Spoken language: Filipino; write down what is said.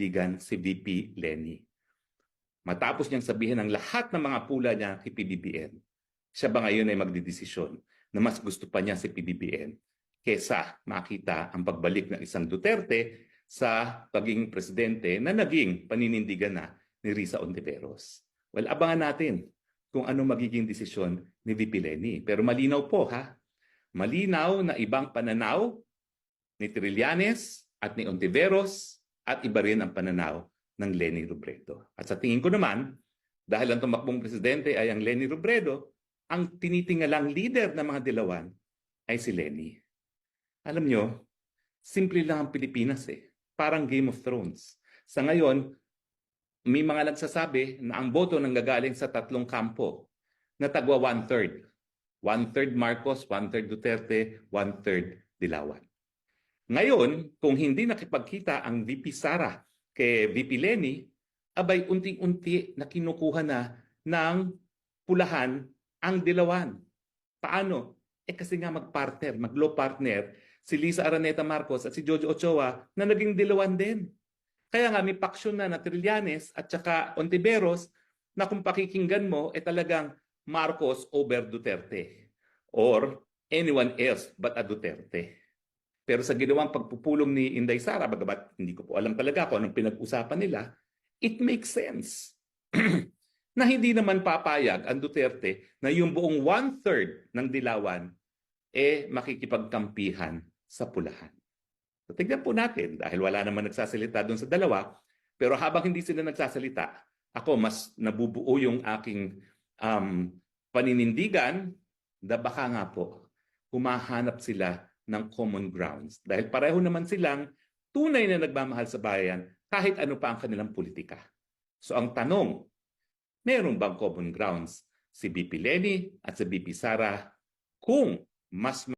paninindigan si VP Leni. Matapos niyang sabihin ang lahat ng mga pula niya kay PBBM, siya ba ngayon ay magdidesisyon na mas gusto pa niya si PBBM kesa makita ang pagbalik ng isang Duterte sa pagiging presidente na naging paninindigan na ni Risa Hontiveros? Well, abangan natin kung ano magiging desisyon ni VP Leni. Pero malinaw po ha, malinaw na ibang pananaw ni Trillanes at ni Hontiveros at iba rin ang pananaw ng Leni Robredo. At sa tingin ko naman, dahil ang tumakbong presidente ay ang Leni Robredo, ang tinitingalang leader ng mga Dilawan ay si Leni. Alam nyo, simple lang ang Pilipinas eh. Parang Game of Thrones. Sa ngayon, may mga nagsasabi na ang boto nanggagaling sa tatlong kampo na tagwa one-third. One-third Marcos, one-third Duterte, one-third Dilawan. Ngayon, kung hindi nakipagkita ang VP Sara kay VP Leni, abay unting-unti na kinukuha na ng pulahan ang Dilawan. Paano? Kasi nga mag-partner, mag-law partner, si Lisa Araneta Marcos at si Jojo Ochoa na naging Dilawan din. Kaya nga may paksyon na Trillanes at saka Hontiveros na kung pakikinggan mo, talagang Marcos over Duterte or anyone else but a Duterte. Pero sa ginawang pagpupulong ni Inday Sara, bagamat hindi ko po alam talaga kung anong pinag-usapan nila, it makes sense na hindi naman papayag ang Duterte na yung buong one-third ng Dilawan makikipagkampihan sa pulahan. So, tignan po natin dahil wala naman nagsasalita doon sa dalawa, pero habang hindi sila nagsasalita, ako mas nabubuo yung aking paninindigan na baka nga po humahanap sila ng common grounds. Dahil pareho naman silang tunay na nagmamahal sa bayan kahit ano pa ang kanilang politika. So ang tanong, meron bang common grounds si VP Leni at si VP Sara kung mas